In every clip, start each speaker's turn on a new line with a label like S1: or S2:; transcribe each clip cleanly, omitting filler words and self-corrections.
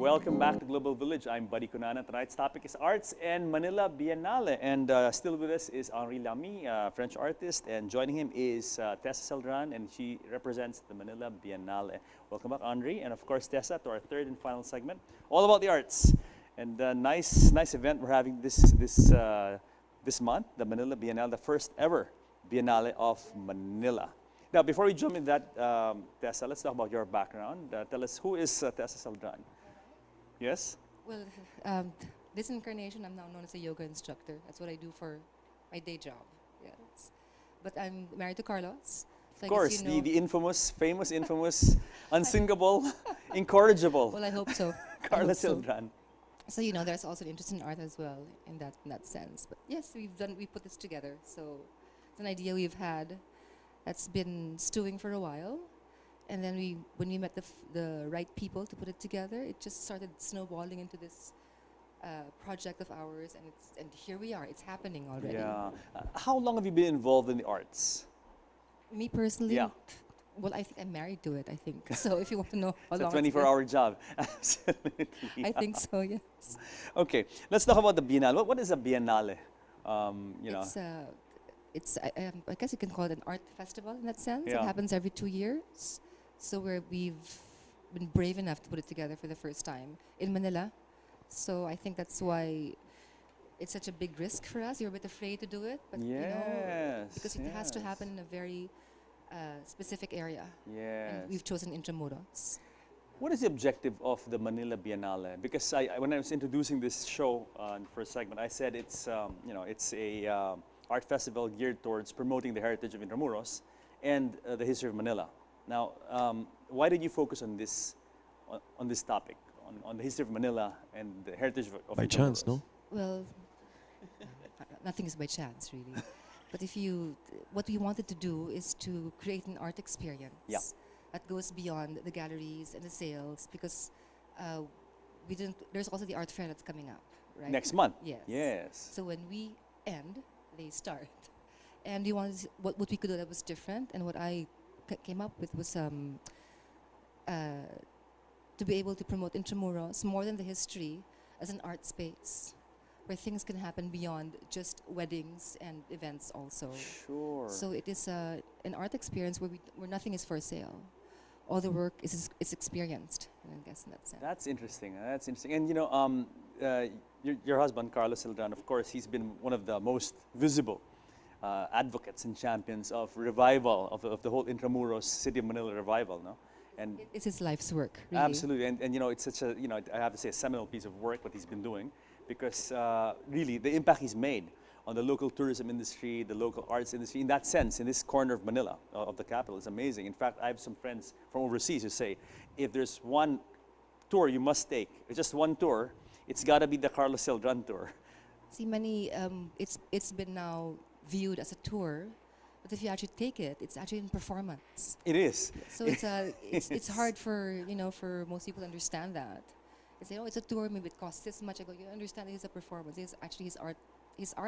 S1: Welcome back to Global Village. I'm Buddy Kunana. Tonight's topic is arts and Manila Biennale. And still with us is Henri Lamy, French artist. And joining him is Tessa Celdran, and she represents the Manila Biennale. Welcome back, Henri. And of course, Tessa, to our third and final segment, all about the arts. And nice event we're having this month, the Manila Biennale, the first ever Biennale of Manila. Now, before we jump into that, Tessa, let's talk about your background. Tell us, who is Tessa Celdran? Yes?
S2: Well, this incarnation, I'm now known as a yoga instructor. That's what I do for my day job. Yes. But I'm married to Carlos. So
S1: Of course, the infamous, unsinkable, incorrigible
S2: Well, I hope so.
S1: Carla Celdran.
S2: So, there's also an interest in art as well in that sense. But yes, we put this together. So it's an idea we've had that's been stewing for a while. And then when we met the right people to put it together, it just started snowballing into this project of ours, and here we are. It's happening already.
S1: Yeah. How long have you been involved in the arts?
S2: Me personally,
S1: Yeah.
S2: well, I think I'm married to it. I think so. If you want to know how
S1: It's a
S2: long, it's been,
S1: 24-hour job. Absolutely.
S2: I think so. Yes.
S1: Okay, let's talk about the Biennale. What is a Biennale?
S2: I guess you can call it an art festival in that sense. It
S1: Yeah.
S2: happens every 2 years. So we've been brave enough to put it together for the first time in Manila. So I think that's why it's such a big risk for us. You're a bit afraid to do it, but
S1: Yes,
S2: because it has to
S1: yes.
S2: happen in a very specific area.
S1: Yes.
S2: And we've chosen Intramuros.
S1: What is the objective of the Manila Biennale? Because when I was introducing this show in the first segment, I said it's a art festival geared towards promoting the heritage of Intramuros and the history of Manila. Now, why did you focus on this topic, on the history of Manila and the heritage of
S3: By
S1: Intramuros?
S3: chance, no?
S2: Well, nothing is by chance, really. But what we wanted to do is to create an art experience
S1: Yeah.
S2: that goes beyond the galleries and the sales, because there's also the art fair that's coming up, right?
S1: Next month?
S2: Yes.
S1: Yes.
S2: So when we end, they start. And we wanted what we could do that was different, and what I came up with was to be able to promote Intramuros more than the history as an art space where things can happen beyond just weddings and events also.
S1: Sure.
S2: So it is an art experience where nothing is for sale. All the work is experienced, I guess, in that sense.
S1: That's interesting. That's interesting. And your husband, Carlos Celdran, of course, he's been one of the most visible advocates and champions of revival of the whole Intramuros City of Manila revival, no? And
S2: It's his life's work, really.
S1: absolutely, and it's such a I have to say a seminal piece of work what he's been doing, because really the impact he's made on the local tourism industry, the local arts industry, in that sense, in this corner of Manila, of the capital, is amazing. In fact, I have some friends from overseas who say, if there's one tour you must take, it's just one tour, it's got to be the Carlos Celdran tour.
S2: See, it's been now viewed as a tour, but if you actually take it, it's actually in performance.
S1: It is.
S2: So it's hard for most people to understand that. They say, oh, it's a tour, maybe it costs this much. I go, you understand it's a performance. It's actually his art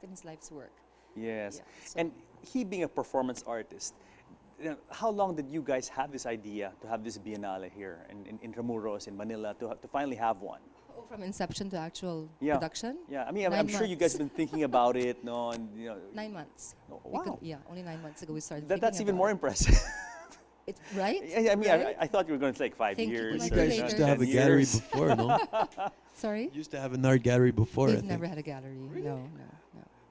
S2: and his life's work.
S1: Yes.
S2: Yeah, so-
S1: And he being a performance artist, how long did you guys have this idea to have this Biennale here in Intramuros, in Manila, to finally have one?
S2: Oh, from inception to actual
S1: Yeah.
S2: production?
S1: Yeah, I mean, I'm
S2: 9
S1: sure you guys
S2: months.
S1: have been thinking about it, no, and
S2: 9 months.
S1: Oh,
S2: We
S1: wow.
S2: only 9 months ago we started
S1: That's
S2: thinking
S1: even
S2: about
S1: more
S2: it.
S1: impressive.
S2: Right?
S1: I mean,
S2: Right?
S1: I thought you were going to take 5
S2: Thank you,
S1: years.
S2: my
S3: You
S1: or
S3: guys
S2: curator.
S3: used to have a
S1: 10
S3: gallery
S1: years.
S3: before, no?
S2: Sorry?
S3: Used to have an art gallery before, I
S2: We've
S3: think.
S2: never had a gallery. No.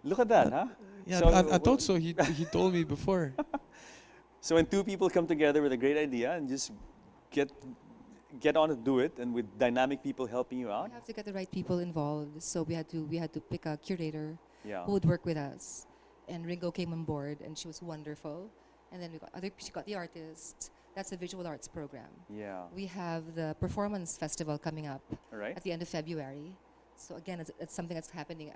S1: Look at that, huh?
S3: Yeah,
S1: So,
S3: I thought so. He told me before.
S1: So when two people come together with a great idea and just get on to do it, and with dynamic people helping you out,
S2: We have to get the right people involved. So we had to pick a curator
S1: yeah.
S2: who would work with us. And Ringo came on board, and she was wonderful. And then she got the artist. That's the visual arts program.
S1: Yeah.
S2: We have the performance festival coming up
S1: All right.
S2: at the end of February. So again, it's something that's happening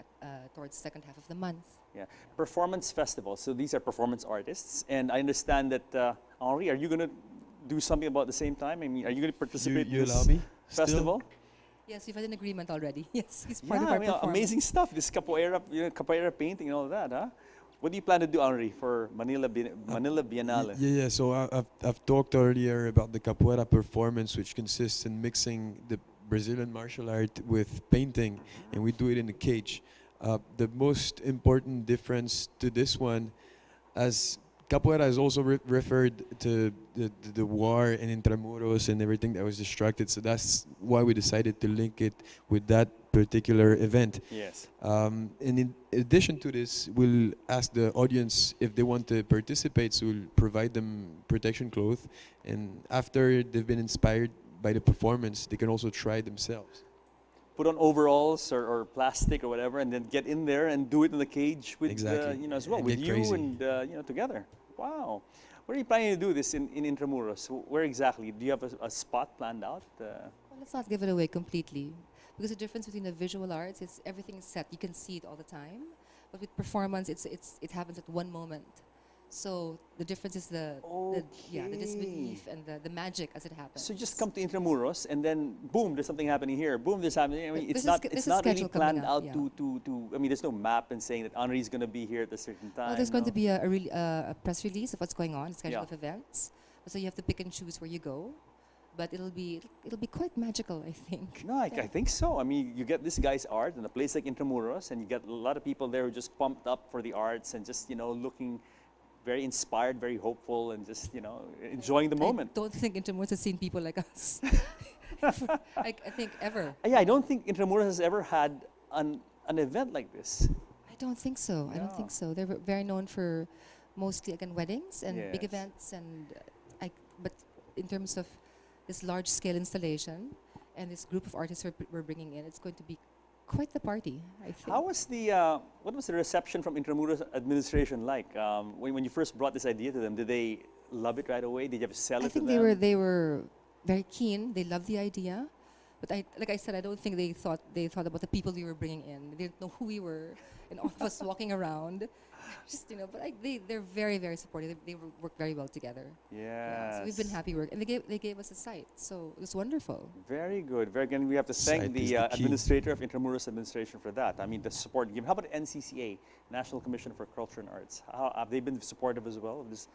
S2: towards the second half of the month.
S1: Yeah. Performance festival. So these are performance artists, and I understand that Henri, are you going to do something about the same time? I mean, are you going to participate
S3: You
S1: in
S3: allow
S1: this
S3: me? Still?
S1: festival?
S2: Yes, we've had an agreement already. Yes, he's part
S1: Yeah,
S2: of our
S1: I mean,
S2: performance.
S1: amazing stuff. This capoeira painting and all that, huh? What do you plan to do, Henri, for Manila Biennale?
S3: Yeah. So I've talked earlier about the capoeira performance, which consists in mixing the Brazilian martial art with painting, and we do it in a cage. The most important difference to this one, as Capoeira has also referred to the war in Intramuros and everything that was distracted, so that's why we decided to link it with that particular event.
S1: Yes.
S3: And in addition to this, we'll ask the audience if they want to participate, so we'll provide them protection clothes, and after they've been inspired by the performance, they can also try themselves.
S1: Put on overalls or plastic or whatever, and then get in there and do it in the cage with
S3: Exactly.
S1: you know, as well,
S3: And
S1: with
S3: get
S1: you
S3: crazy.
S1: and you know, together. Wow. Where are you planning to do this in Intramuros? Where exactly? Do you have a spot planned out?
S2: Well, let's not give it away completely, because the difference between the visual arts is everything is set. You can see it all the time, but with performance, it happens at one moment. So the difference is the
S1: Okay.
S2: disbelief and the magic as it happens.
S1: So just come to Intramuros and then boom, there's something happening here. Boom, there's happening. I mean,
S2: This
S1: it's
S2: is
S1: not
S2: sch-
S1: it's
S2: this is
S1: not really
S2: schedule coming
S1: planned
S2: up,
S1: out
S2: yeah.
S1: to. I mean, there's no map and saying that Henri's going to be here at a certain time.
S2: Well, there's going
S1: no?
S2: to be a press release of what's going on, a schedule
S1: Yeah.
S2: of events. So you have to pick and choose where you go, but it'll be quite magical, I think.
S1: No, I think so. I mean, you get this guy's art in a place like Intramuros, and you get a lot of people there who are just pumped up for the arts and just, you know, looking very inspired, very hopeful, and just, you know, enjoying the moment.
S2: I don't think Intramuros has seen people like us. I think ever.
S1: Yeah, I don't think Intramuros has ever had an event like this.
S2: I don't think so. I don't
S1: Yeah.
S2: think so. They're very known for mostly again weddings and big
S1: Yes.
S2: events, and but in terms of this large scale installation and this group of artists we're bringing in, it's going to be quite the party, I think.
S1: How was what was the reception from Intramuros administration like? When you first brought this idea to them, did they love it right away? Did you have to sell
S2: I
S1: it
S2: think
S1: to them?
S2: they were very keen. They loved the idea, but like I said, I don't think they thought about the people we were bringing in. They didn't know who we were, and all of us walking around, just but they're very supportive. They work very well together.
S1: Yes.
S2: So we've been happy work, and they gave us a site, so it was wonderful.
S1: Very good. Very good. And we have to thank
S3: Site is
S1: the
S3: the key.
S1: administrator of Intramuros administration for that. I mean, the support given. How about NCCA, National Commission for Culture and Arts? How, have they been supportive as well of this?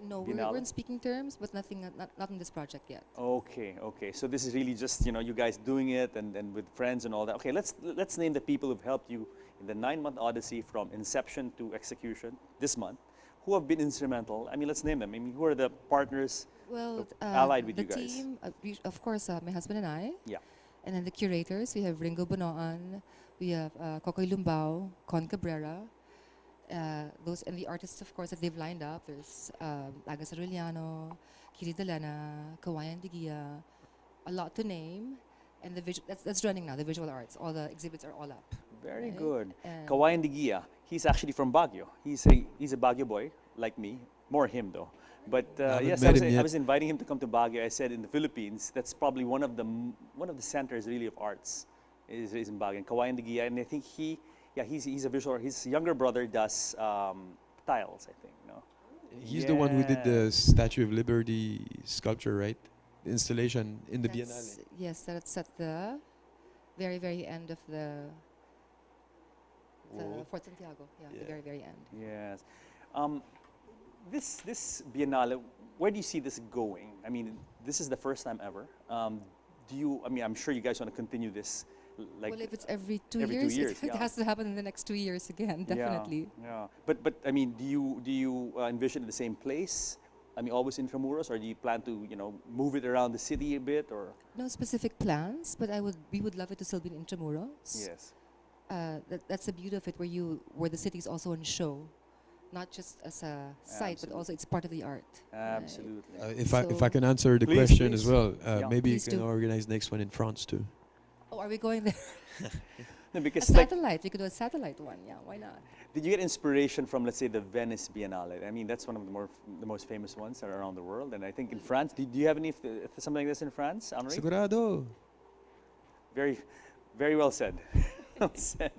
S2: No,
S1: Bienalle?
S2: we're in speaking terms, but not in this project yet.
S1: Okay, okay. So this is really just, you know, you guys doing it and with friends and all that. Okay, let's name the people who've helped you in the 9-month odyssey from inception to execution this month, who have been instrumental. I mean, let's name them. I mean, who are the partners?
S2: Well,
S1: allied with
S2: the
S1: you guys.
S2: team, of course, my husband and I,
S1: Yeah.
S2: and then the curators. We have Ringo Bonoan, we have Kokoy Lumbao, Con Cabrera. Those and the artists, of course, that they've lined up. There's Agus Aureliano, Kiri Delena, Kawayan Digia, a lot to name. And that's running now. The visual arts, all the exhibits are all up.
S1: Very
S2: Right.
S1: good.
S2: And-
S1: Kawayan Digia, he's actually from Baguio. He's a Baguio boy, like me. More him though. But
S3: Haven't
S1: yes,
S3: met him
S1: I
S3: yet.
S1: was inviting him to come to Baguio. I said in the Philippines, that's probably one of the centers really of arts is in Baguio. And Kawayan Digia, and I think he's a visual. His younger brother does tiles, I think. No.
S3: He's the one who did the Statue of Liberty sculpture, right? The installation in the Bienalle.
S2: Yes, that's at the very end of the
S3: Wall.
S2: Fort Santiago. Yeah, the
S3: Yeah.
S2: very end.
S1: Yes. This Biennale, where do you see this going? I mean, this is the first time ever. Do you? I mean, I'm sure you guys want to continue this. Like
S2: Well, if it's every 2
S1: every 2
S2: years,
S1: years,
S2: it
S1: yeah.
S2: has to happen in the next 2 years again,
S1: Yeah,
S2: definitely.
S1: Yeah. But I mean, do you envision the same place? I mean, always in Intramuros, or do you plan to move it around the city a bit, or?
S2: No specific plans, but we would love it to still be in Intramuros.
S1: Yes.
S2: That's the beauty of it, where the city is also on show, not just as a site, but also it's part of the art. right?
S1: Absolutely.
S3: If I can answer the
S1: Please,
S3: question as
S1: please.
S3: well,
S1: Yeah.
S3: maybe you
S2: Please
S3: can
S2: do.
S3: organize next one in France too.
S2: Oh, are we going there?
S1: No,
S2: A
S1: because like,
S2: satellite. We could do a satellite one. Yeah, why not?
S1: did you get inspiration from, let's say, the Venice Biennale? I mean, that's one of the most famous ones that are around the world. And I think in France, do you have any something like this in France, Henri?
S3: Segurado.
S1: Very, very well said. Well said.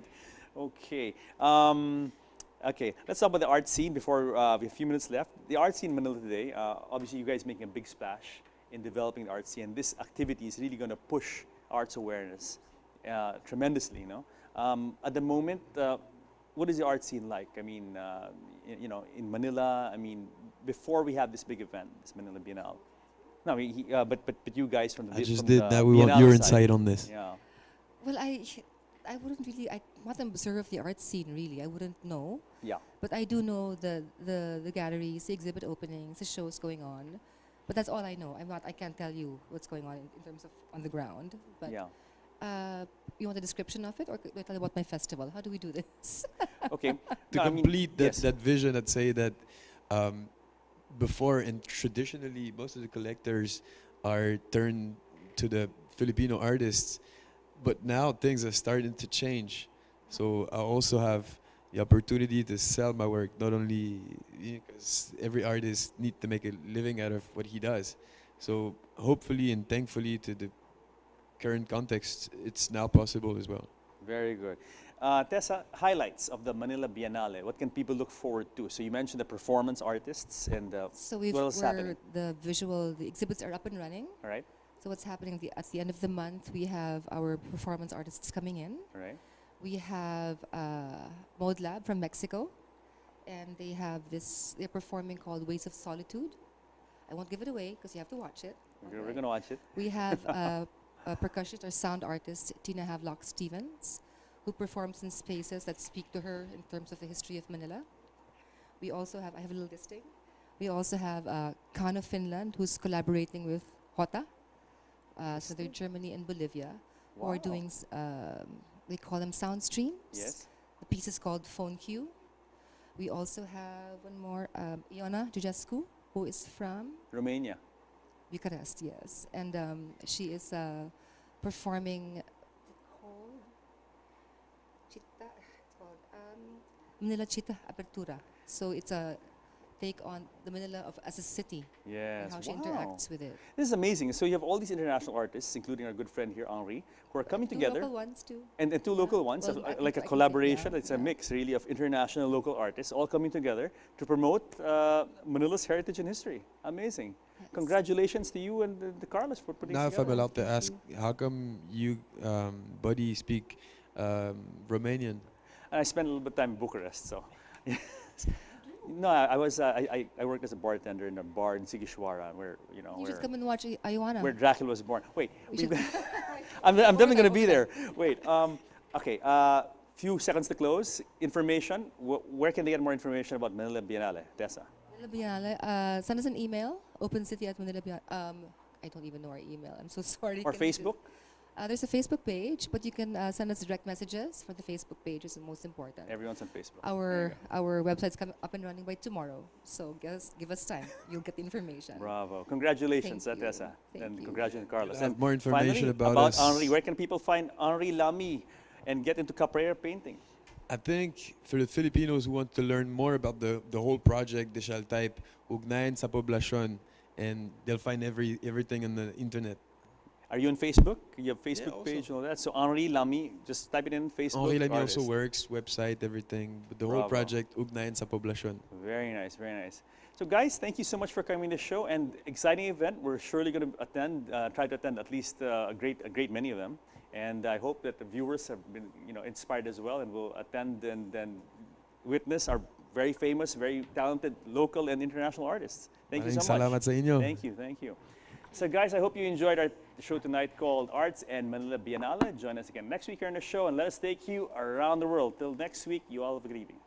S1: Okay. Okay. Let's talk about the art scene before we have a few minutes left. The art scene in Manila today. Obviously, you guys making a big splash in developing the art scene. And this activity is really going to push arts awareness tremendously. At the moment, what is the art scene like? I mean, in Manila. I mean, before we have this big event, this Manila Biennale. No, but you guys from the
S3: I just
S1: from
S3: did.
S1: the
S3: Now we want
S1: Bienalle
S3: your
S1: side.
S3: insight on this.
S1: Yeah.
S2: Well, I wouldn't really. I'm not observe the art scene really. I wouldn't know.
S1: Yeah.
S2: But I do know the galleries, the exhibit openings, the shows going on. But that's all I know. I can't tell you what's going on in terms of on the ground. But
S1: Yeah.
S2: you want a description of it, or do I tell you about my festival? How do we do this?
S1: Okay.
S3: To
S1: No, I mean,
S3: complete that,
S1: yes.
S3: that vision, I'd say that um, before and traditionally, most of the collectors are turned to the Filipino artists, but now things are starting to change. So I also have the opportunity to sell my work, not only because every artist need to make a living out of what he does. So hopefully and thankfully to the current context, it's now possible as well.
S1: Very good. Tessa, highlights of the Manila Biennale. What can people look forward to? So you mentioned the performance artists and
S2: So
S1: what else is happening?
S2: the exhibits are up and running.
S1: All right.
S2: So what's happening at the end of the month? We have our performance artists coming in.
S1: All right.
S2: We have Mode Lab from Mexico, and they have they're performing called Ways of Solitude. I won't give it away because you have to watch it.
S1: We're gonna watch it.
S2: We have a percussionist or sound artist, Tina Havelock Stevens, who performs in spaces that speak to her in terms of the history of Manila. We also have, I have a little listing. We also have Khan of Finland, who's collaborating with Hota, so they're Germany and Bolivia, who are
S1: Wow.
S2: doing, they call them sound streams.
S1: Yes.
S2: The piece is called Phone Cue. We also have one more, Iona Jujascu, who is from
S1: Romania.
S2: Bucharest, yes. And she is performing, called Chita, it's called Manila Chita Apertura. So it's a take on the Manila as a city
S1: Yes.
S2: and how she
S1: Wow.
S2: interacts with it.
S1: This is amazing. So you have all these international artists, including our good friend here, Henri, who are coming
S2: Two
S1: together.
S2: local ones too.
S1: And two
S2: Yeah.
S1: local ones,
S2: Well, I can-
S1: like
S2: I
S1: a
S2: can say,
S1: collaboration.
S2: yeah,
S1: It's a
S2: yeah.
S1: mix, really, of international local artists all coming together to promote Manila's heritage and history. Amazing.
S2: Yes.
S1: Congratulations to you and the Carlos for putting
S3: Now,
S1: this
S3: if I'm
S1: together.
S3: allowed to
S2: Thank
S3: ask, how come you, buddy, speak Romanian?
S1: And I spent a little bit of time in Bucharest, so. No, I was I worked as a bartender in a bar in Sighisoara, where
S2: You should come and watch Ioana.
S1: where Dracula was born. Wait,
S2: We
S1: we've
S2: should-
S1: I'm definitely going to be
S2: Bucharest.
S1: there. Wait, okay. Few seconds to close. Information. Where can they get more information about Manila Biennale, Tessa?
S2: Manila Bienalle, send us an email, opencity@manila. I don't even know our email. I'm so sorry.
S1: Or
S2: Can we do-
S1: Facebook?
S2: There's a Facebook page, but you can send us direct messages for the Facebook page is the most important.
S1: Everyone's on Facebook. There you
S2: Our website's coming up and running by tomorrow, so give us time. You'll get the information.
S1: go. Bravo. Congratulations,
S2: Thank you.
S1: Tessa.
S2: Thank
S1: and
S2: you.
S1: congratulations, Carlos.
S3: Have
S1: And
S3: more information
S1: finally,
S3: about us.
S1: Henri. Where can people find Henri Lamy and get into capoeira painting?
S3: I think for the Filipinos who want to learn more about the whole project, they shall type Ugnayan sa Poblasyon, and they'll find everything on the internet.
S1: Are you on Facebook? You have Facebook
S3: also.
S1: page and all that. So Henri Lamy, just type it in Facebook.
S3: Henri Lamy
S1: artist.
S3: also works, website, everything. But the whole
S1: Bravo.
S3: project, Ugnayan sa Poblasyon.
S1: Very nice, very nice. So guys, thank you so much for coming to the show and exciting event. We're surely going to attend, try to attend at least a great many of them. And I hope that the viewers have been, inspired as well and will attend and then witness our very famous, very talented local and international artists. Thank you so
S3: Maraming
S1: much.
S3: salamat sa inyo.
S1: Thank you, thank you. So guys, I hope you enjoyed our show tonight called Arts and Manila Biennale. Join us again next week here on the show and let us take you around the world. Till next week, you all have a good evening.